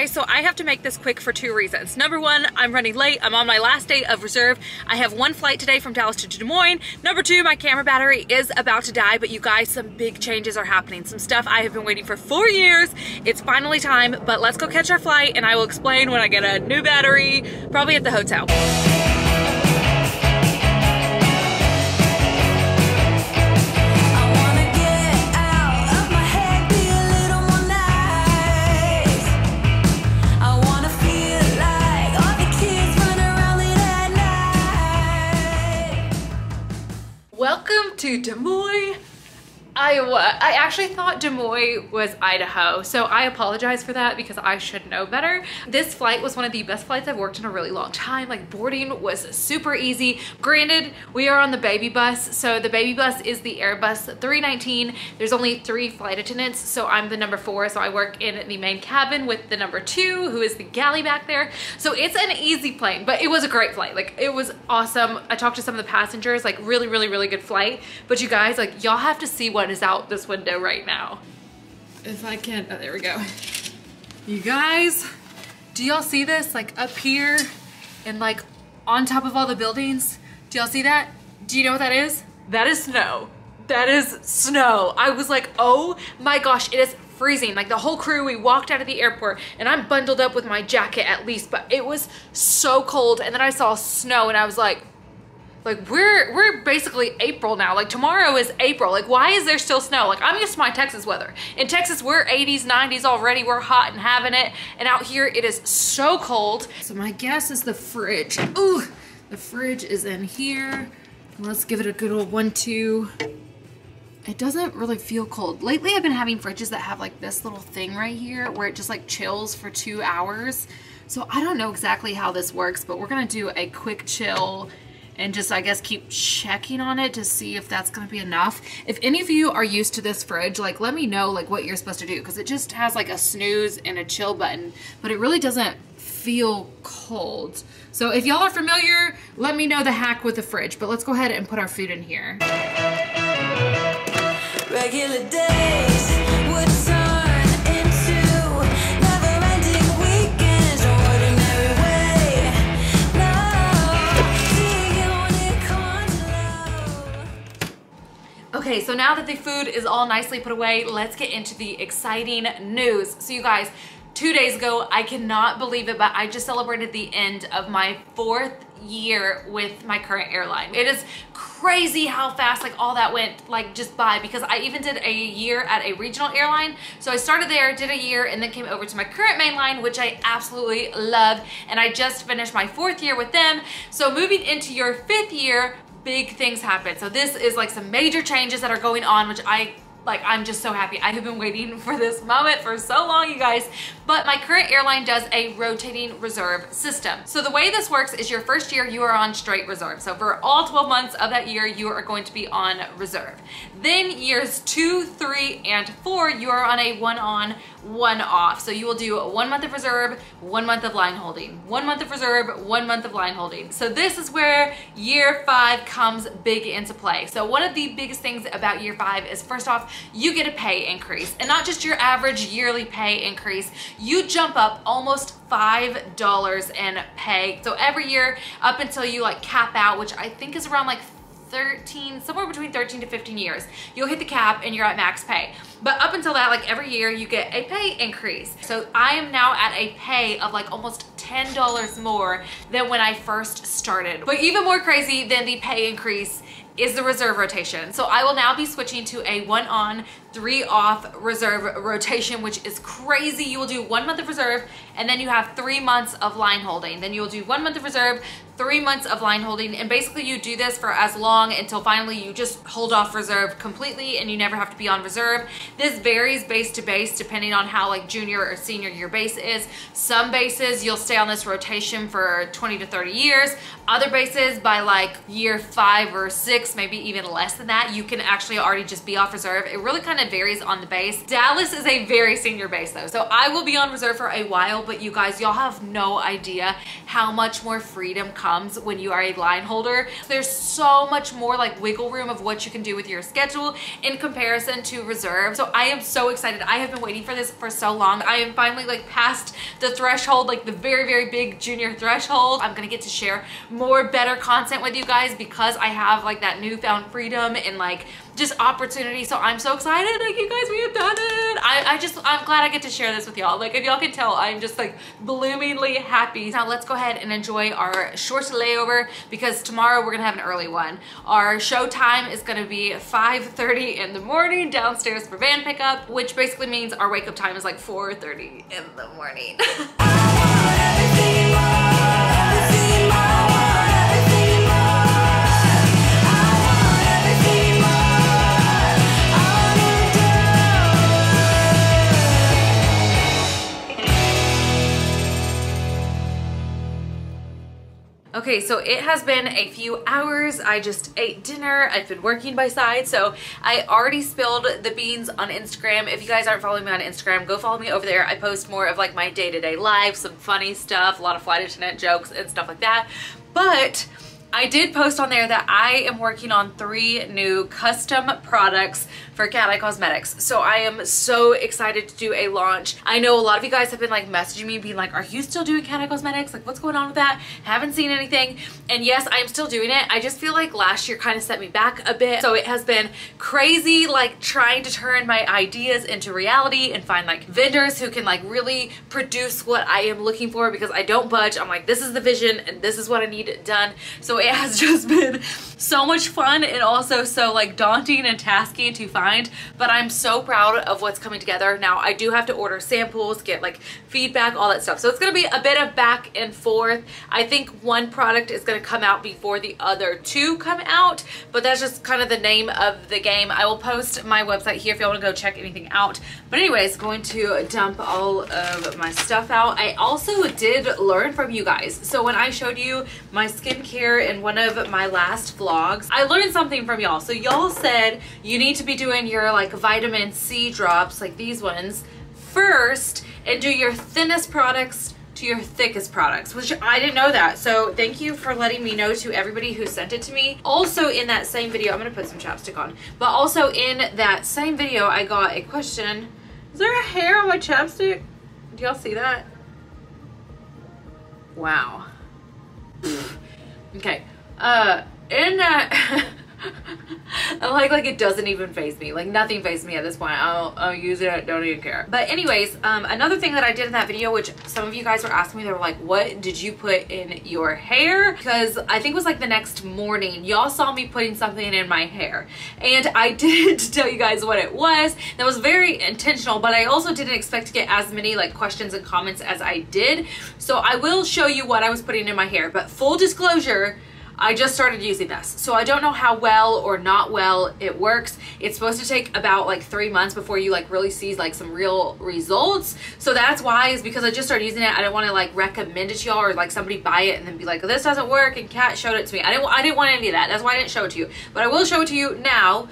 guys, so I have to make this quick for two reasons. Number one, I'm running late. I'm on my last day of reserve. I have one flight today from Dallas to Des Moines. Number two, my camera battery is about to die, but you guys, some big changes are happening. Some stuff I have been waiting for 4 years. It's finally time, but let's go catch our flight and I will explain when I get a new battery, probably at the hotel. Welcome to Des Moines, Iowa. I actually thought Des Moines was Idaho, so I apologize for that because I should know better. This flight was one of the best flights I've worked in a really long time. Like, boarding was super easy. Granted, we are on the baby bus, so the baby bus is the Airbus 319. There's only 3 flight attendants, so I'm the number 4, so I work in the main cabin with the number 2, who is the galley back there. So it's an easy plane, but it was a great flight. Like, it was awesome. I talked to some of the passengers, like really good flight. But you guys, like, y'all have to see what is out this window right now. If I can, oh, there we go. You guys, do y'all see this? Like up here and like on top of all the buildings. Do y'all see that? Do you know what that is? That is snow. That is snow. I was like, oh my gosh, it is freezing. Like, the whole crew, we walked out of the airport and I'm bundled up with my jacket at least, but it was so cold. And then I saw snow and I was like we're basically April now. Like, tomorrow is April. Like, why is there still snow? Like, I'm used to my Texas weather. In Texas, we're 80s, 90s already. We're hot and having it. And out here, it is so cold. So my guess is the fridge. Ooh, the fridge is in here. Let's give it a good old 1-2. It doesn't really feel cold. Lately, I've been having fridges that have like this little thing right here where it just like chills for 2 hours. So I don't know exactly how this works, but we're gonna do a quick chill and just, I guess, keep checking on it to see if that's gonna be enough. If any of you are used to this fridge, like, let me know like what you're supposed to do, because it just has like a snooze and a chill button, but it really doesn't feel cold. So if y'all are familiar, let me know the hack with the fridge, but let's go ahead and put our food in here. Regular days would turn into never-ending weekends, ordinary way. Okay, so now that the food is all nicely put away, let's get into the exciting news. So you guys, 2 days ago, I cannot believe it, but I just celebrated the end of my 4th year with my current airline. It is crazy how fast like all that went like just by, because I even did a year at a regional airline. So I started there, did a year, and then came over to my current mainline, which I absolutely love. And I just finished my 4th year with them. So moving into your 5th year, big things happen. So this is like some major changes that are going on, which I'm just so happy. I have been waiting for this moment for so long, you guys. But my current airline does a rotating reserve system. So the way this works is your first year, you are on straight reserve. So for all 12 months of that year, you are going to be on reserve. Then years 2, 3, and 4, you are on a 1 on, 1 off. So you will do 1 month of reserve, 1 month of line holding, 1 month of reserve, 1 month of line holding. So this is where year 5 comes big into play. So one of the biggest things about year 5 is, first off, you get a pay increase, and not just your average yearly pay increase. You jump up almost $5 in pay. So every year up until you like cap out, which I think is around like 13, somewhere between 13 to 15 years, you'll hit the cap and you're at max pay. But up until that, like every year you get a pay increase. So I am now at a pay of like almost $10 more than when I first started. But even more crazy than the pay increase is the reserve rotation. So I will now be switching to a 1 on, 3 off reserve rotation, which is crazy. You will do 1 month of reserve, and then you have 3 months of line holding. Then you will do 1 month of reserve, 3 months of line holding, and basically you do this for as long until finally you just hold off reserve completely and you never have to be on reserve. This varies base to base depending on how like junior or senior your base is. Some bases you'll stay on this rotation for 20 to 30 years. Other bases by like year 5 or 6 6, maybe even less than that, you can actually already just be off reserve. It really kind of varies on the base. Dallas is a very senior base though, so I will be on reserve for a while, but you guys, y'all have no idea how much more freedom comes when you are a line holder. There's so much more like wiggle room of what you can do with your schedule in comparison to reserve. So I am so excited. I have been waiting for this for so long. I am finally like past the threshold, like the very, very big junior threshold. I'm gonna get to share more better content with you guys because I have like that newfound freedom and like just opportunity. So I'm so excited. Like, you guys, we have done it. I'm glad I get to share this with y'all. Like, if y'all can tell, I'm just like bloomingly happy. Now let's go ahead and enjoy our short layover because tomorrow we're gonna have an early one. Our show time is gonna be 5:30 in the morning downstairs for van pickup, which basically means our wake up time is like 4:30 in the morning. Okay, so it has been a few hours. I just ate dinner. I've been working by side, so I already spilled the beans on Instagram. If you guys aren't following me on Instagram, go follow me over there. I post more of like my day-to-day life, some funny stuff, a lot of flight attendant jokes and stuff like that. But I did post on there that I am working on 3 new custom products for Cat Eye Cosmetics. So I am so excited to do a launch. I know a lot of you guys have been like messaging me being like, are you still doing Cat Eye Cosmetics? Like, what's going on with that? Haven't seen anything. And yes, I am still doing it. I just feel like last year kind of set me back a bit. So it has been crazy, like trying to turn my ideas into reality and find like vendors who can like really produce what I am looking for because I don't budge. I'm like, this is the vision and this is what I need done. So it has just been so much fun and also so like daunting and tasking to find, but I'm so proud of what's coming together. Now I do have to order samples, get like feedback, all that stuff. So it's gonna be a bit of back and forth. I think one product is gonna come out before the other 2 come out, but that's just kind of the name of the game. I will post my website here if y'all wanna go check anything out. But anyways, going to dump all of my stuff out. I also did learn from you guys. So when I showed you my skincare in one of my last vlogs, I learned something from y'all. So y'all said you need to be doing your like vitamin C drops, like these ones, first and do your thinnest products to your thickest products, which I didn't know that. So thank you for letting me know to everybody who sent it to me. Also in that same video, I'm gonna put some chapstick on, but also in that same video, I got a question. Is there a hair on my chapstick? Do y'all see that? Wow. Okay. In that I like it doesn't even faze me. Like nothing fazed me at this point. I'll use it, don't even care. But anyways, another thing that I did in that video, which some of you guys were asking me, they were like, what did you put in your hair? Because I think it was like the next morning, y'all saw me putting something in my hair. And I did tell you guys what it was. That was very intentional, but I also didn't expect to get as many like questions and comments as I did. So I will show you what I was putting in my hair, but full disclosure, I just started using this, so I don't know how well or not well it works. It's supposed to take about like 3 months before you like really see like some real results. So that's why, is because I just started using it. I didn't want to like recommend it to y'all or like somebody buy it and then be like, this doesn't work and Kat showed it to me. I didn't want any of that. That's why I didn't show it to you, but I will show it to you now.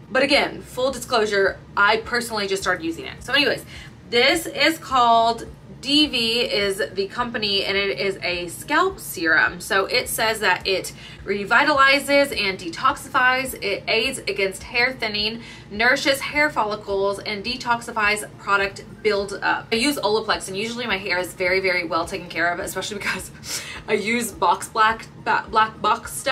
But again, full disclosure, I personally just started using it. So anyways, this is called DV is the company, and it is a scalp serum. So it says that it revitalizes and detoxifies, it aids against hair thinning, nourishes hair follicles, and detoxifies product build up. I use Olaplex, and usually my hair is very, very well taken care of, especially because I use black box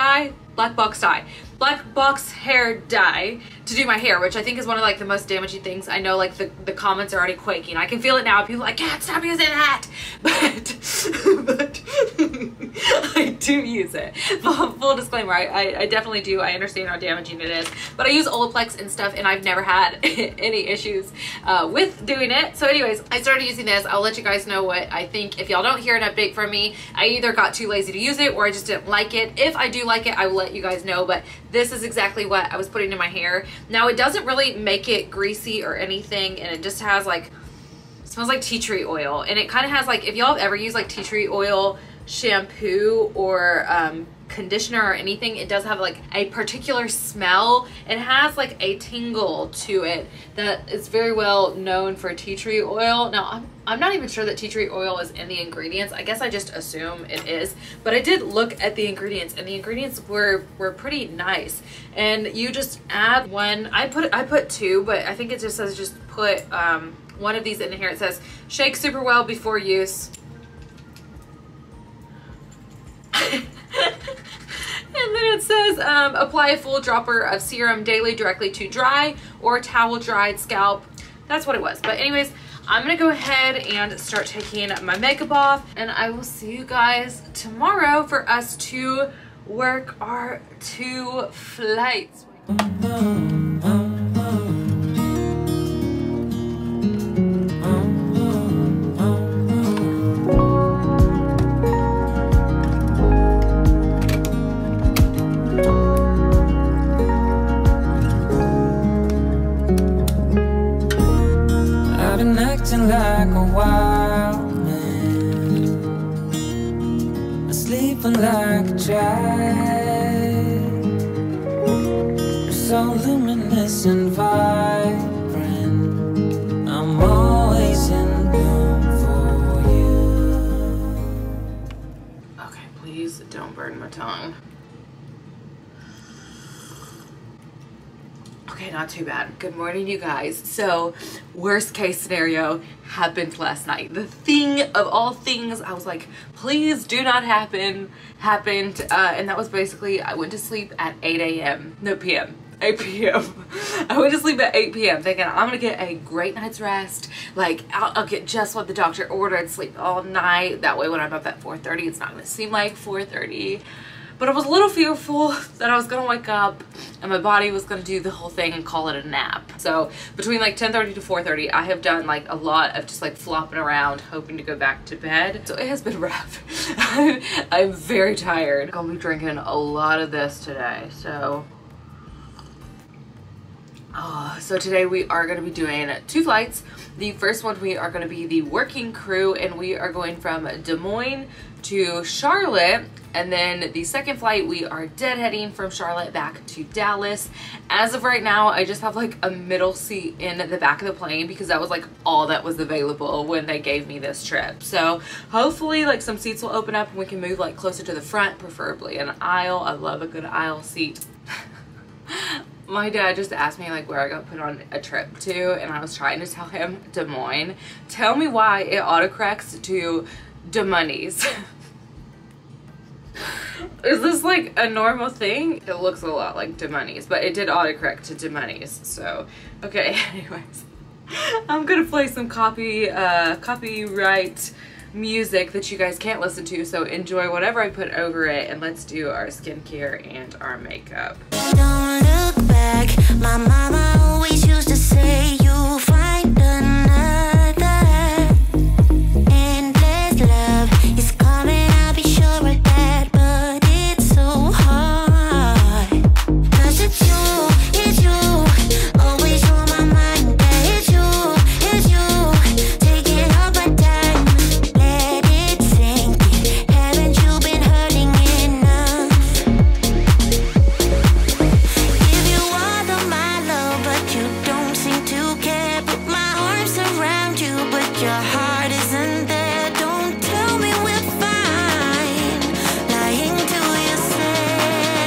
hair dye to do my hair, which I think is one of like the most damaging things. I know like the comments are already quaking. I can feel it now. People are like, can't stop using that. But I do use it. Full disclaimer, I definitely do. I understand how damaging it is. But I use Olaplex and stuff, and I've never had any issues with doing it. So anyways, I started using this. I'll let you guys know what I think. If y'all don't hear an update from me, I either got too lazy to use it or I just didn't like it. If I do like it, I will let you guys know. But this is exactly what I was putting in my hair. Now it doesn't really make it greasy or anything, and it just has like, it smells like tea tree oil, and it kind of has like, if y'all have ever used like tea tree oil shampoo or conditioner or anything. It does have like a particular smell. It has like a tingle to it that is very well known for tea tree oil. Now I'm not even sure that tea tree oil is in the ingredients. I guess I just assume it is, but I did look at the ingredients and the ingredients were pretty nice. And you just add one, I put two, but I think it just says just put one of these in here. It says shake super well before use. And then it says apply a full dropper of serum daily directly to dry or towel dried scalp. That's what it was. But anyways, I'm gonna go ahead and start taking my makeup off, and I will see you guys tomorrow for us to work our 2 flights. Like a wild man, sleeping like a child. You're so luminous and vibrant. I'm always in bloom for you. Okay, please don't burn my tongue. Okay, not too bad. Good morning, you guys. So, worst case scenario happened last night. The thing of all things, I was like, please do not happen, happened. And that was basically, I went to sleep at 8 a.m. No, p.m. 8 p.m. I went to sleep at 8 p.m. thinking I'm gonna get a great night's rest. Like, I'll get just what the doctor ordered, sleep all night. That way when I'm up at 4:30, it's not gonna seem like 4:30. But I was a little fearful that I was gonna wake up and my body was gonna do the whole thing and call it a nap. So between like 10:30 to 4:30, I have done like a lot of just like flopping around, hoping to go back to bed. So it has been rough. I'm very tired. I'll be drinking a lot of this today, so. So today we are going to be doing 2 flights. The first one, we are going to be the working crew, and we are going from Des Moines to Charlotte. And then the second flight, we are deadheading from Charlotte back to Dallas. As of right now, I just have like a middle seat in the back of the plane because that was like all that was available when they gave me this trip. So hopefully like some seats will open up and we can move like closer to the front, preferably an aisle. I love a good aisle seat. My dad just asked me like where I got put on a trip to, and I was trying to tell him Des Moines. Tell me why it autocorrects to Des Moines. Is this like a normal thing? It looks a lot like Des Moines, but it did autocorrect to Des Moines. So, okay, anyways. I'm gonna play some copyright music that you guys can't listen to, so enjoy whatever I put over it, and let's do our skincare and our makeup. Don't look back. My mama always used to say you'll find another. Endless love is coming, I'll be sure of that, but it's so hard. 'Cause it's you, always on my mind. It's you, taking all my time. Let it sink in. Haven't you been hurting enough? Give you all of my love, but you don't seem to care. Put my arms around you, but your heart isn't there. Don't tell me we're fine, lying to yourself.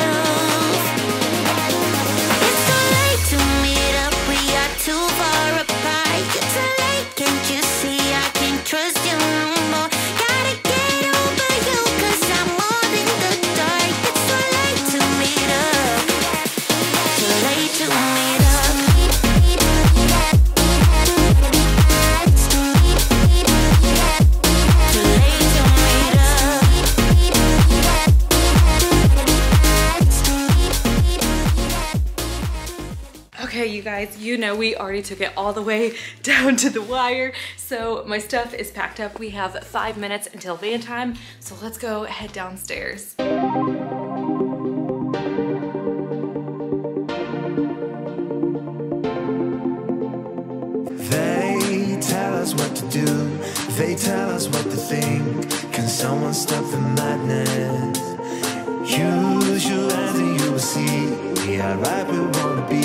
It's so late to meet up, we are too far apart. It's so late, can't you see I can't trust you no more? Gotta get over you, 'cause I'm all in the dark. It's so late to meet up, too late to meet up. Too late to meet up. Okay, you guys, you know we already took it all the way down to the wire, so my stuff is packed up. We have 5 minutes until van time, so let's go head downstairs. They tell us what to do, they tell us what to think. Can someone stop the madness? Use your eyes and you will see we are right where we wanna be.